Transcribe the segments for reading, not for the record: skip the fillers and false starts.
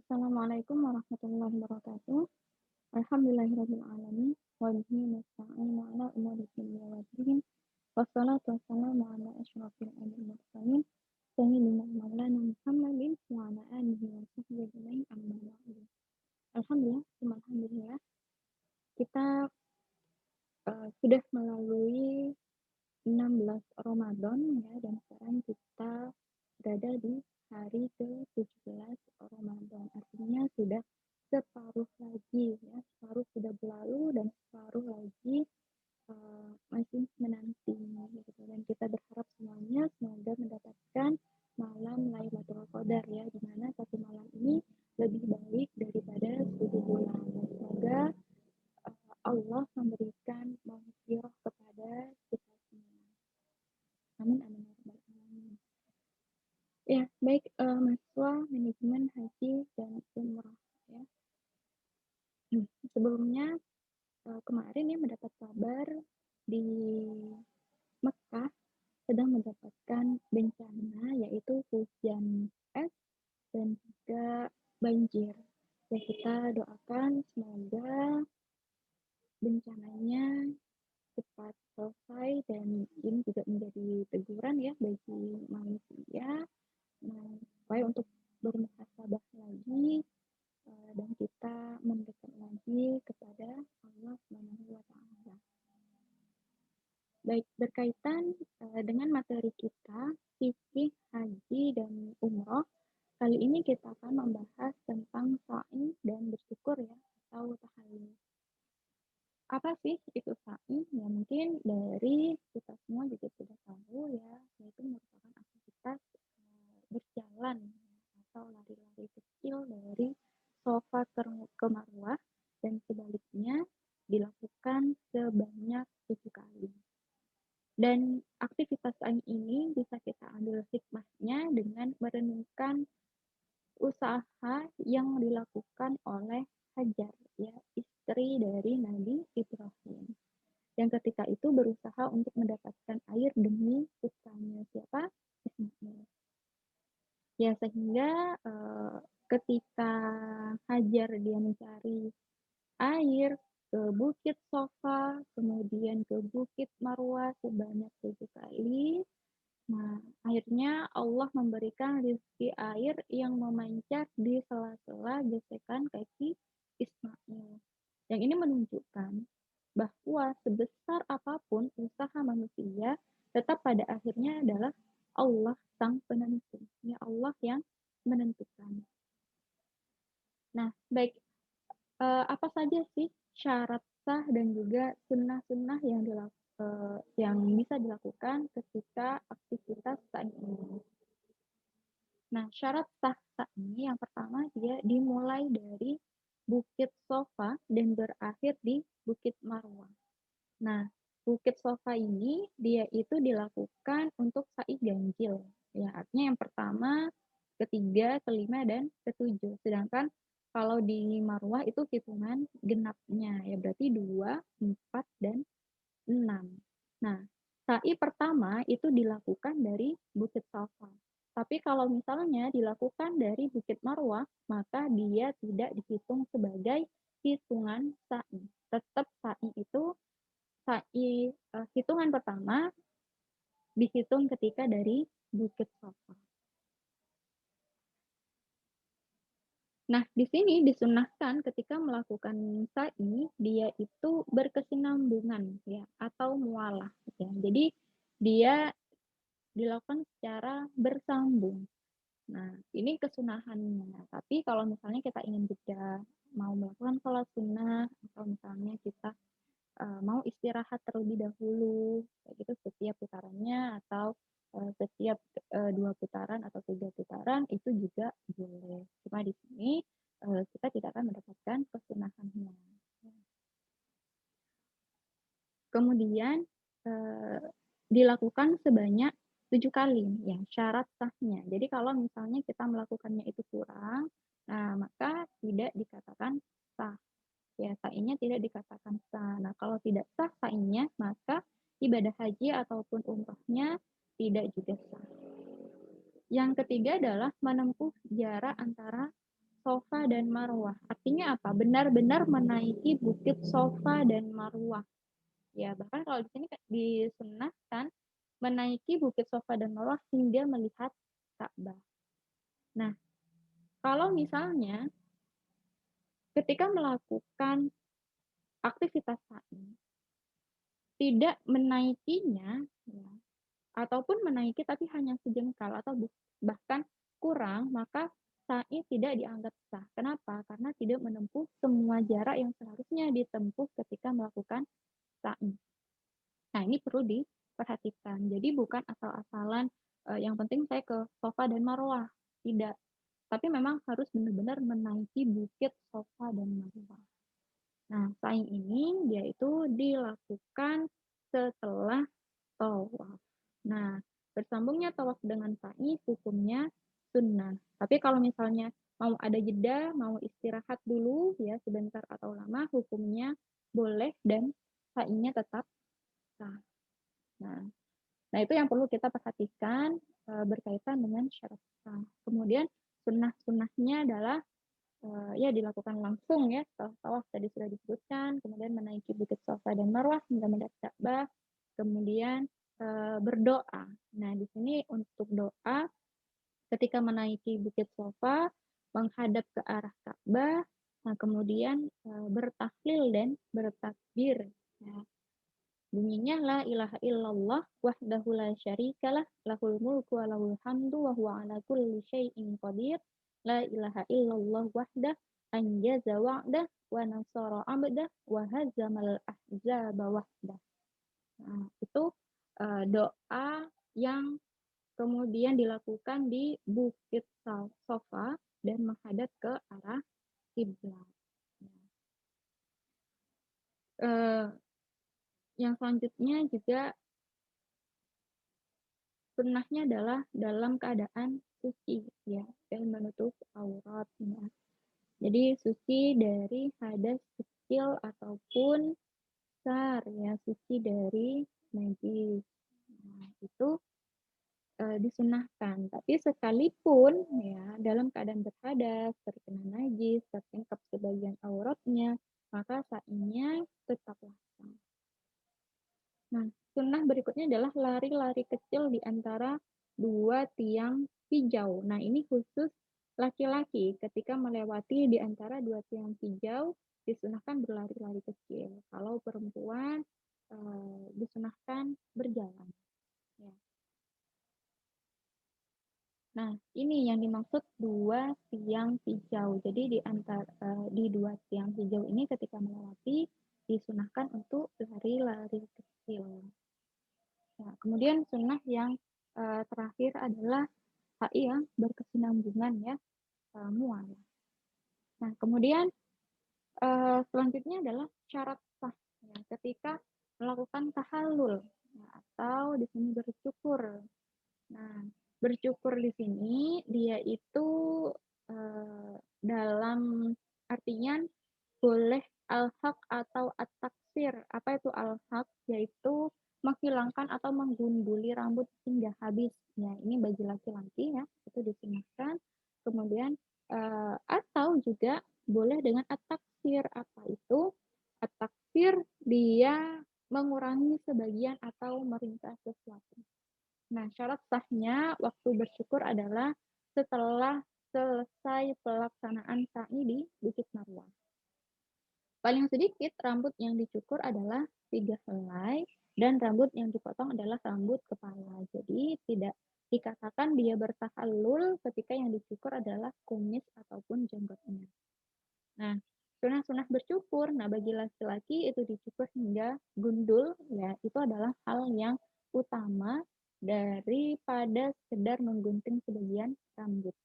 Assalamualaikum warahmatullahi wabarakatuh. Alhamdulillahirabbil alamin wa bihi nasta'inu ala umuri dunya waddin. Wassalatu wassalamu ala asyrofil anbiya'i wal mursalin sayyidina maulana Muhammadin wa ala alihi wa sahbihi ajmain amma ba'du. Alhamdulillah, tsumma alhamdulillah kita sudah melalui 16 Ramadan ya, dan sekarang kita berada di hari ke-17 Ramadan. Artinya sudah separuh lagi ya, separuh sudah berlalu dan separuh lagi masih menanti gitu. Dan kita berharap semuanya semoga mendapatkan malam Lailatul Qadar ya, di mana satu malam ini lebih baik daripada 1000 bulan. Dan semoga Allah memberikan maghfirah kepada kita semua. Amin amin ya rabbal alamin. Ya, baik, mahasiswa manajemen haji dan umrah ya. Sebelumnya kemarin ya mendapat kabar di Mekah sedang mendapatkan bencana, yaitu hujan es dan juga banjir. Ya, kita doakan semoga bencananya cepat selesai, dan ini juga menjadi teguran ya bagi manusia, supaya untuk bermuhasabah lagi dan kita mendekat lagi kepada Allah Subhanahu wa taala. Baik, berkaitan dengan materi kita, fikih haji dan umroh, kali ini kita akan membahas tentang sa'i dan bersyukur ya, atau tahallul. Apa sih itu sa'i? Ya mungkin dari kita semua juga sudah tahu ya, yaitu merupakan aktivitas berjalan atau lari-lari kecil dari Safa ke Marwah, dan sebaliknya dilakukan sebanyak 7 kali. Dan aktivitas lain ini bisa kita ambil hikmahnya dengan merenungkan usaha yang dilakukan oleh Hajar, ya, istri dari Nabi Ibrahim. Yang ketika itu berusaha untuk mendapatkan air demi putranya siapa? Ismail. Ya, sehingga ketika Hajar dia mencari air ke Bukit Safa, kemudian ke Bukit Marwah sebanyak 7 kali. Nah, akhirnya Allah memberikan rizki air yang memancar di sela-sela gesekan kaki Ismail. Yang ini menunjukkan bahwa sebesar apapun usaha manusia, tetap pada akhirnya adalah Allah sang penentu. Ya, Allah yang menentukan. Nah, baik, apa saja sih syarat sah dan juga sunnah-sunnah yang bisa dilakukan ketika aktivitas sa'i ini? Nah, syarat sah sa'i yang pertama, dia dimulai dari Bukit Safa dan berakhir di Bukit Marwah. Nah, Bukit Safa ini dia itu dilakukan untuk sa'i ganjil. Ya, artinya yang pertama, ketiga, kelima, dan ketujuh. Sedangkan kalau di Marwah itu hitungan genapnya, ya berarti 2, 4, dan 6. Nah, sa'i pertama itu dilakukan dari Bukit Safa. Tapi kalau misalnya dilakukan dari Bukit Marwah, maka dia tidak dihitung sebagai hitungan sa'i. Tetap sa'i itu hitungan pertama dihitung ketika dari Bukit Safa. Nah, di sini disunahkan ketika melakukan sa'i, dia itu berkesinambungan ya, atau mualah ya. Jadi dia dilakukan secara bersambung. Nah, ini kesunahannya. Tapi kalau misalnya kita ingin jeda, mau melakukan sholat sunnah, atau misalnya kita mau istirahat terlebih dahulu, kayak gitu setiap putarannya, atau setiap 2 putaran atau 3 putaran itu juga boleh. Cuma di sini kita tidak akan mendapatkan kesunahannya. Kemudian dilakukan sebanyak 7 kali ya syarat sahnya. Jadi kalau misalnya kita melakukannya itu kurang, nah maka tidak dikatakan sah. Ya, sa'inya tidak dikatakan sah. Nah, kalau tidak sah sa'inya, maka ibadah haji ataupun umrohnya tidak juga sah. Yang ketiga adalah menempuh jarak antara Safa dan Marwah. Artinya apa? Benar-benar menaiki bukit Safa dan Marwah. Ya, bahkan kalau di sini disunahkan menaiki bukit Safa dan Marwah hingga melihat Ka'bah. Nah, kalau misalnya ketika melakukan aktivitas sa'i tidak menaikinya, ya, ataupun menaiki tapi hanya sejengkal atau bahkan kurang, maka sa'i tidak dianggap sah. Kenapa? Karena tidak menempuh semua jarak yang seharusnya ditempuh ketika melakukan sa'i. Nah, ini perlu diperhatikan. Jadi bukan asal-asalan yang penting saya ke Safa dan Marwah. Tidak. Tapi memang harus benar-benar menaiki bukit Safa dan Marwah. Nah, sa'i ini yaitu dilakukan setelah tawaf. Nah, bersambungnya tawaf dengan sa'i hukumnya sunnah. Tapi kalau misalnya mau ada jeda, mau istirahat dulu ya sebentar atau lama, hukumnya boleh dan sa'inya tetap sah. Nah, nah itu yang perlu kita perhatikan berkaitan dengan syarat sah. Kemudian sunnah-sunnahnya adalah ya dilakukan langsung ya setelah tawaf tadi sudah disebutkan, kemudian menaiki bukit Safa dan Marwah hingga mendekat Ka'bah, kemudian berdoa. Nah, di sini untuk doa ketika menaiki bukit Safa menghadap ke arah Ka'bah, nah kemudian bertahlil dan bertakbir. Ya. Bunyinya la ilaha illallah wahdahu la syarikalah lahul mulku wa lahul hamdu wa huwa ala kulli syai'in qadir. La ilaha illallah wahdah anjaza wa'dah wa nasara abdah wa hazamal ahzaba wahdah. Nah, itu doa yang kemudian dilakukan di Bukit Safa dan menghadap ke arah kiblat. Nah, yang selanjutnya juga sunnahnya adalah dalam keadaan suci ya dan menutup aurat ya. Jadi suci dari hadas kecil ataupun besar ya, suci dari najis. Nah, itu disunahkan. Tapi sekalipun ya dalam keadaan berhadas, terkena najis, tertingkap sebagian auratnya, maka sa'inya tetaplah sah. Nah, sunnah berikutnya adalah lari-lari kecil di antara dua tiang hijau. Nah, ini khusus laki-laki ketika melewati di antara dua tiang hijau disunahkan berlari-lari kecil. Kalau perempuan disunahkan berjalan. Ya. Nah, ini yang dimaksud dua tiang hijau. Jadi di dua tiang hijau ini ketika melewati disunahkan untuk lari-lari kecil. Nah, kemudian sunnah yang terakhir adalah sa'i yang berkesinambungan ya, mual. Nah, kemudian selanjutnya adalah syarat sah ya, ketika melakukan tahallul ya, atau di sini bercukur. Nah, bercukur di sini dia itu dalam artian boleh al-haq atau at-taksir. Apa itu al-haq? Yaitu menghilangkan atau menggunduli rambut hingga habis. Ya, ini bagi laki-laki ya, itu disunahkan. Kemudian atau juga boleh dengan at-taksir. Apa itu? At-taksir dia mengurangi sebagian atau meringkas sesuatu. Nah, syarat sahnya waktu bersyukur adalah setelah selesai pelaksanaan sa'i di Bukit Marwah. Paling sedikit rambut yang dicukur adalah 3 helai dan rambut yang dipotong adalah rambut kepala. Jadi tidak dikatakan dia bertahallul ketika yang dicukur adalah kumis ataupun jenggotnya. Nah, sunah-sunah bercukur, nah bagi laki-laki itu dicukur hingga gundul, ya itu adalah hal yang utama daripada sekedar menggunting sebagian rambut.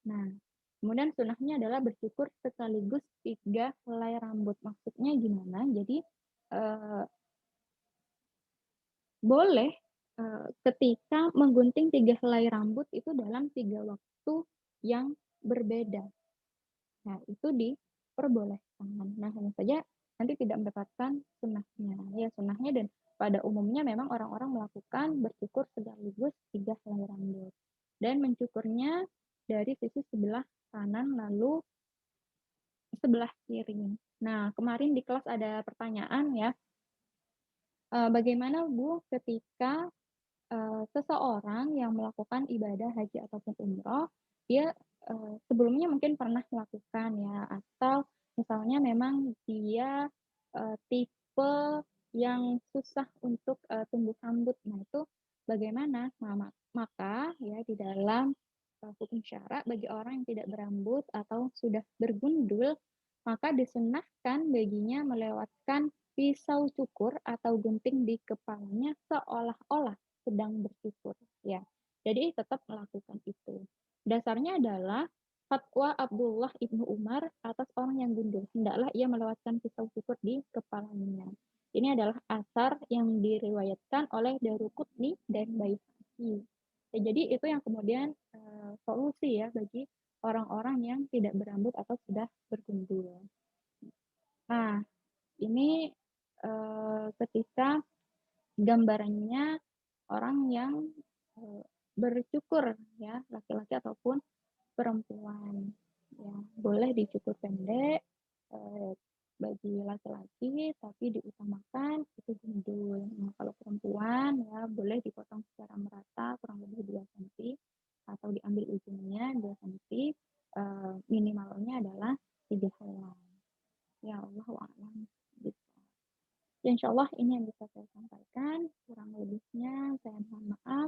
Nah, kemudian sunahnya adalah bercukur sekaligus 3 helai rambut. Maksudnya gimana? Jadi boleh ketika menggunting 3 helai rambut itu dalam 3 waktu yang berbeda. Nah, itu diperbolehkan. Nah, hanya saja nanti tidak mendapatkan sunnahnya. Ya, sunnahnya dan pada umumnya memang orang-orang melakukan bercukur sekaligus 3 helai rambut. Dan mencukurnya dari sisi sebelah kanan, lalu sebelah kiri. Nah, kemarin di kelas ada pertanyaan ya, bagaimana Bu ketika, seseorang yang melakukan ibadah haji ataupun umroh, dia, sebelumnya mungkin pernah melakukan ya, atau misalnya memang dia, tipe yang susah untuk, tumbuh rambut. Nah, itu bagaimana? Maka ya di dalam, hukum syara bagi orang yang tidak berambut atau sudah bergundul, maka disunahkan baginya melewatkan pisau cukur atau gunting di kepalanya seolah-olah sedang bersyukur, ya. Jadi tetap melakukan itu. Dasarnya adalah fatwa Abdullah ibnu Umar atas orang yang gundul. Hendaklah ia melewatkan pisau cukur di kepalanya. Ini adalah asar yang diriwayatkan oleh Daruqutni dan Baihaqi. Ya, jadi itu yang kemudian solusi ya bagi orang-orang yang tidak berambut atau sudah bergundul. Nah, ini ketika gambarannya orang yang, eee, bercukur ya, laki-laki ataupun perempuan, ya. Boleh dicukur pendek, eee, bagi laki-laki, tapi diutamakan itu gundul. Nah, kalau perempuan ya boleh dipotong secara merata kurang lebih 2 senti atau diambil ujungnya 2 senti, minimalnya adalah 3 helai. Ya, wallahu a'lam, gitu. Ya insyaallah ini yang bisa saya sampaikan, kurang lebihnya saya mohon maaf.